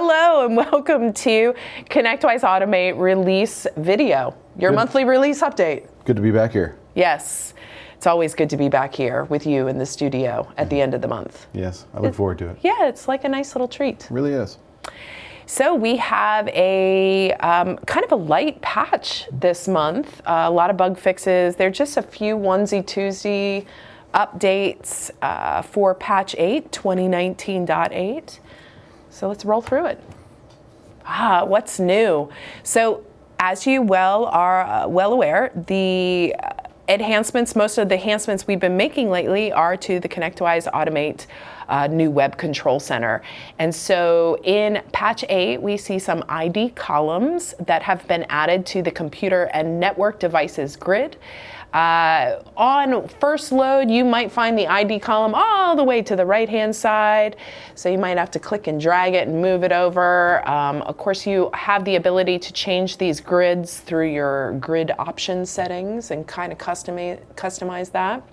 Hello and welcome to ConnectWise Automate release video, your monthly release update. Good to be back here. Yes, it's always good to be back here with you in the studio at the end of the month. Yes, I look forward to it. Yeah, it's like a nice little treat. It really is. So we have a kind of a light patch this month, a lot of bug fixes. There are just a few onesie-twosie updates for patch 8, 2019.8. So let's roll through it. What's new? So as you are well aware, the enhancements, most of the enhancements we've been making lately are to the ConnectWise Automate new web control center. And so in patch 8, we see some ID columns that have been added to the computer and network devices grid. On first load, you might find the ID column all the way to the right-hand side, so you might have to click and drag it and move it over. Of course, you have the ability to change these grids through your grid option settings and kind of customize that.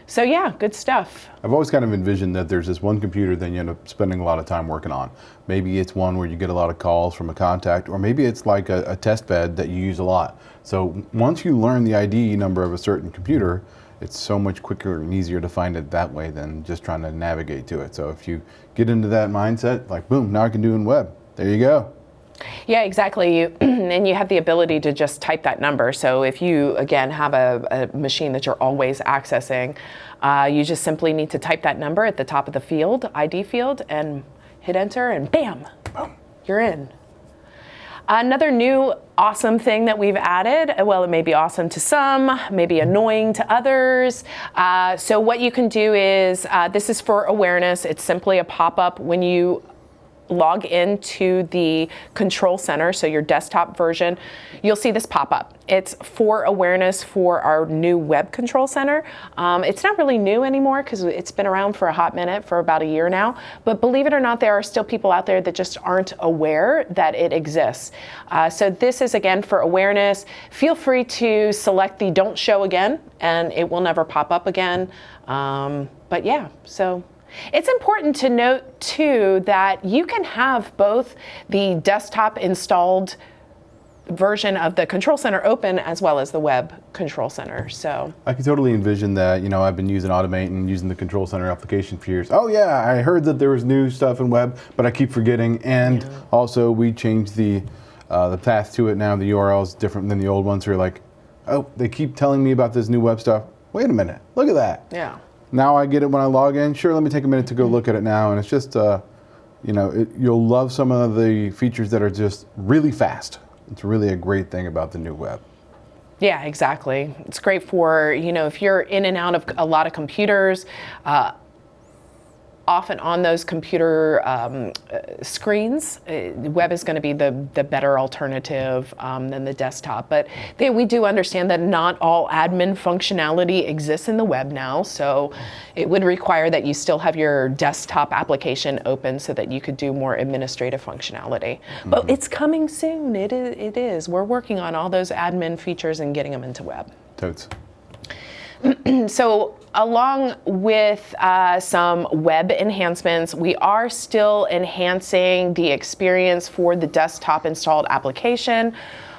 So yeah, good stuff. I've always kind of envisioned that there's this one computer that you end up spending a lot of time working on. Maybe it's one where you get a lot of calls from a contact, or maybe it's like a test bed that you use a lot. So once you learn the ID number of a certain computer, it's so much quicker and easier to find it that way than just trying to navigate to it. So if you get into that mindset, like boom, now I can do it in web. There you go. Yeah, exactly. And you have the ability to just type that number. So if you, again, have a machine that you're always accessing, you just simply need to type that number at the top of the field, ID field, and hit enter, and bam, you're in. Another new awesome thing that we've added, well, it may be awesome to some, maybe annoying to others. So what you can do is, this is for awareness. It's simply a pop-up when you log into the control center, so your desktop version, you'll see this pop up. It's for awareness for our new web control center. It's not really new anymore because it's been around for a hot minute, for about a year now. But believe it or not, there are still people out there that just aren't aware that it exists. So this is, again, for awareness. Feel free to select the don't show again, and it will never pop up again. But yeah, so it's important to note, too, that you can have both the desktop installed version of the control center open as well as the web control center. So I can totally envision that. You know, I've been using Automate and using the control center application for years. Oh yeah, I heard that there was new stuff in web, but I keep forgetting. And also we changed the path to it now. The URL is different than the old ones. So you're like, oh, they keep telling me about this new web stuff. Wait a minute, look at that. Yeah. Now I get it when I log in. Sure, let me take a minute to go look at it now. And it's just, you know, you'll love some of the features that are just really fast. It's really a great thing about the new web. Yeah, exactly. It's great for, you know, if you're in and out of a lot of computers, often on those computer screens, web is going to be the better alternative than the desktop. But we do understand that not all admin functionality exists in the web now, so it would require that you still have your desktop application open so that you could do more administrative functionality. But it's coming soon. It is. We're working on all those admin features and getting them into web. Totes. So along with some web enhancements, we are still enhancing the experience for the desktop installed application.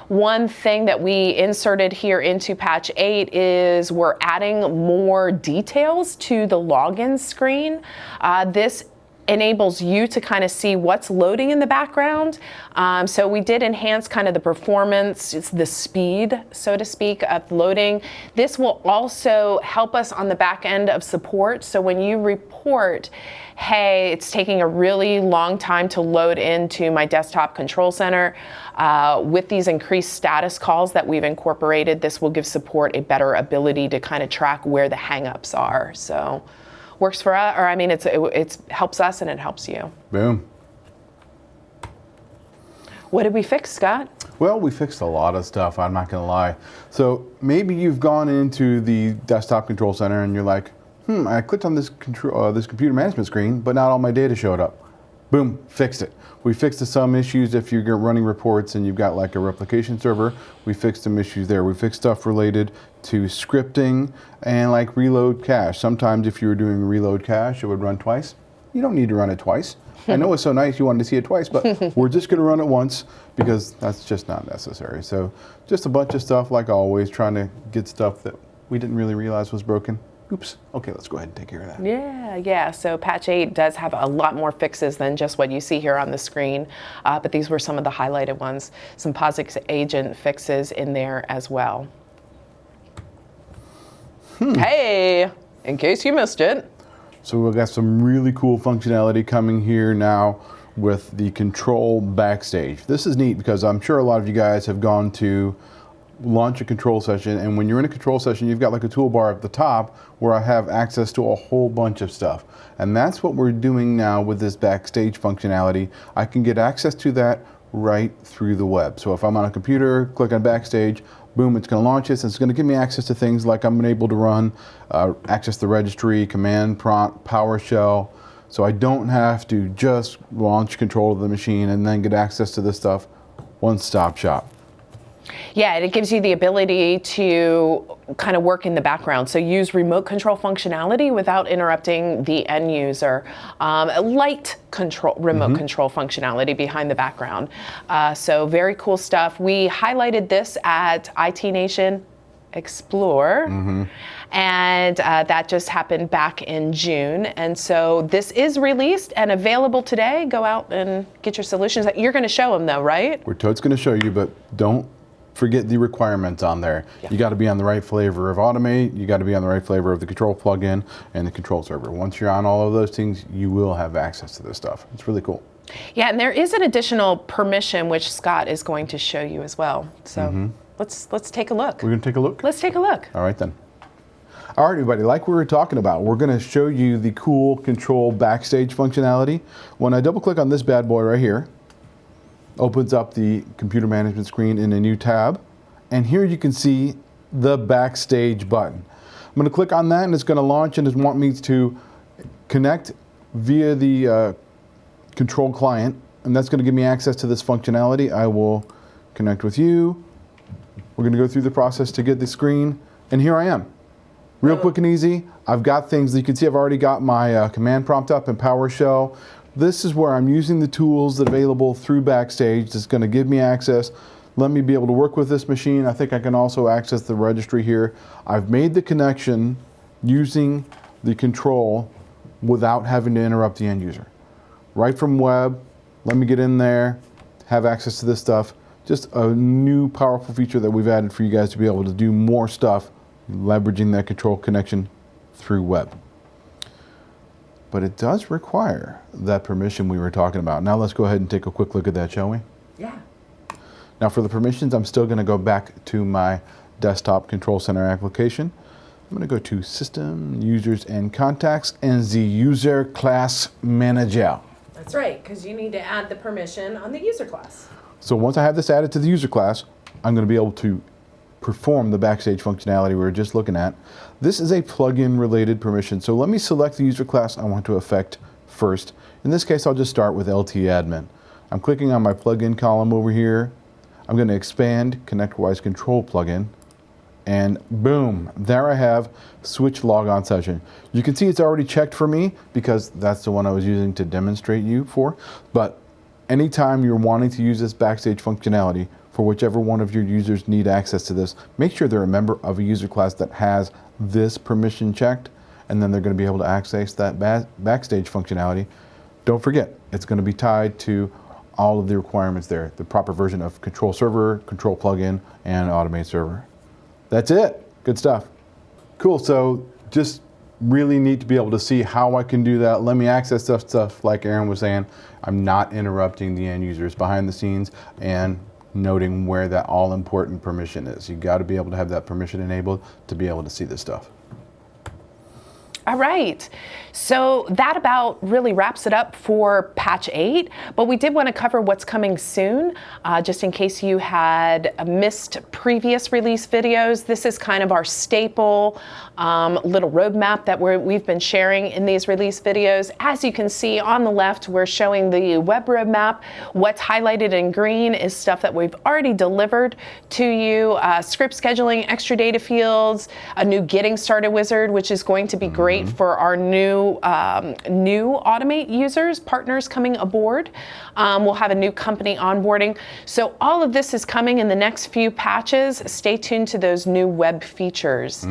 One thing that we inserted here into patch 8 is we're adding more details to the login screen. This enables you to kind of see what's loading in the background. So we did enhance kind of the performance, it's the speed, so to speak, of loading. This will also help us on the back end of support. So when you report, hey, it's taking a really long time to load into my desktop control center, with these increased status calls that we've incorporated, this will give support a better ability to kind of track where the hangups are. So works for us, or I mean, it helps us and it helps you. Boom. What did we fix, Scott? Well, we fixed a lot of stuff, I'm not gonna lie. So maybe you've gone into the desktop control center and you're like, I clicked on this computer management screen, but not all my data showed up. Boom, fixed it. We fixed some issues if you're running reports and you've got like a replication server. We fixed some issues there. We fixed stuff related to scripting and like reload cache. Sometimes if you were doing reload cache, it would run twice. You don't need to run it twice. I know it's so nice you wanted to see it twice, but we're just going to run it once because that's just not necessary. So just a bunch of stuff like always, trying to get stuff that we didn't really realize was broken. Oops. Okay, let's go ahead and take care of that. Yeah. So patch 8 does have a lot more fixes than just what you see here on the screen, but these were some of the highlighted ones. Some POSIX agent fixes in there as well. Hey, in case you missed it. So we've got some really cool functionality coming here now with the control backstage. This is neat because I'm sure a lot of you guys have gone to launch a control session, and when you're in a control session, you've got like a toolbar at the top where I have access to a whole bunch of stuff. And that's what we're doing now with this backstage functionality. I can get access to that right through the web. So if I'm on a computer, click on backstage, boom, it's going to launch this, and it's going to give me access to things like I'm able to run, access the registry, command prompt, PowerShell. So I don't have to just launch control of the machine and then get access to this stuff. One-stop shop. Yeah, and it gives you the ability to kind of work in the background. So use remote control functionality without interrupting the end user. Light control, remote control functionality behind the background. So very cool stuff. We highlighted this at IT Nation Explore. And that just happened back in June. And so this is released and available today. Go out and get your solutions. You're going to show them though, right? We're totes going to show you, but don't forget the requirements on there. Yeah. You got to be on the right flavor of Automate, you got to be on the right flavor of the control plugin and the control server. Once you're on all of those things, you will have access to this stuff. It's really cool. Yeah, and there is an additional permission which Scott is going to show you as well. So let's take a look. We're going to take a look? Let's take a look. All right then. All right, everybody, like we were talking about, we're going to show you the cool control backstage functionality. When I double click on this bad boy right here, opens up the computer management screen in a new tab, and here you can see the backstage button. I'm going to click on that and it's going to launch, and it wants me to connect via the control client, and that's going to give me access to this functionality. I will connect with you. We're going to go through the process to get the screen, and here I am. Real quick and easy. I've got things that you can see. I've already got my command prompt up in PowerShell. This is where I'm using the tools that are available through Backstage. That's going to give me access. Let me be able to work with this machine. I think I can also access the registry here. I've made the connection using the control without having to interrupt the end user. Right from web, let me get in there, have access to this stuff. Just a new powerful feature that we've added for you guys to be able to do more stuff, leveraging that control connection through web. But it does require that permission we were talking about. Now let's go ahead and take a quick look at that, shall we? Yeah. Now for the permissions, I'm still going to go back to my desktop control center application. I'm going to go to System, Users, and Contacts, and the User Class Manager. That's right, because you need to add the permission on the user class. So once I have this added to the user class, I'm going to be able to perform the Backstage functionality we were just looking at. This is a plugin related permission. So let me select the user class I want to affect first. In this case, I'll just start with LT admin. I'm clicking on my plugin column over here. I'm going to expand ConnectWise Control plugin, and boom, there I have switch logon session. You can see it's already checked for me because that's the one I was using to demonstrate you for. But anytime you're wanting to use this Backstage functionality, for whichever one of your users need access to this, make sure they're a member of a user class that has this permission checked, and then they're going to be able to access that Backstage functionality. Don't forget, it's going to be tied to all of the requirements there, the proper version of control server, control plugin, and automate server. That's it. Good stuff. Cool. So just really neat to be able to see how I can do that. Let me access stuff like Aaron was saying. I'm not interrupting the end users behind the scenes, and noting where that all-important permission is. You got to be able to have that permission enabled to be able to see this stuff. All right, so that about really wraps it up for patch 8, but we did want to cover what's coming soon, just in case you had missed previous release videos. This is kind of our staple little roadmap that we've been sharing in these release videos. As you can see on the left, we're showing the web roadmap. What's highlighted in green is stuff that we've already delivered to you, script scheduling, extra data fields, a new getting started wizard, which is going to be great great for our new Automate users, partners coming aboard. We'll have a new company onboarding. So all of this is coming in the next few patches. Stay tuned to those new web features.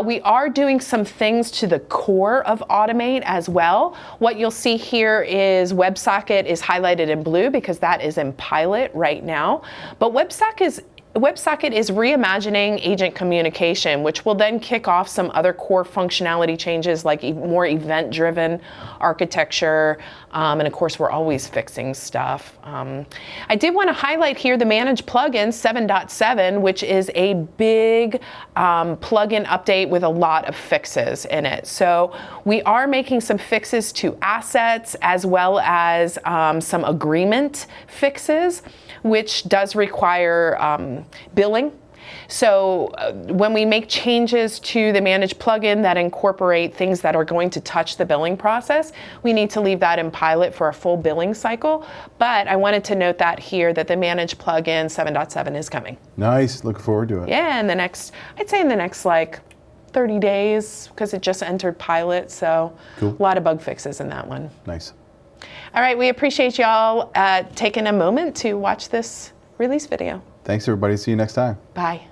We are doing some things to the core of Automate as well. What you'll see here is WebSocket is highlighted in blue because that is in pilot right now. But WebSocket is reimagining agent communication, which will then kick off some other core functionality changes like more event-driven architecture. And of course, we're always fixing stuff. I did want to highlight here the Manage plugin 7.7, which is a big plugin update with a lot of fixes in it. So we are making some fixes to assets as well as some agreement fixes, which does require billing. So when we make changes to the Manage plugin that incorporate things that are going to touch the billing process, we need to leave that in pilot for a full billing cycle. But I wanted to note that here that the Manage plugin 7.7 is coming. Nice. Looking forward to it. Yeah, I'd say in the next like 30 days because it just entered pilot. So cool. A lot of bug fixes in that one. Nice. All right, we appreciate y'all taking a moment to watch this release video. Thanks, everybody. See you next time. Bye.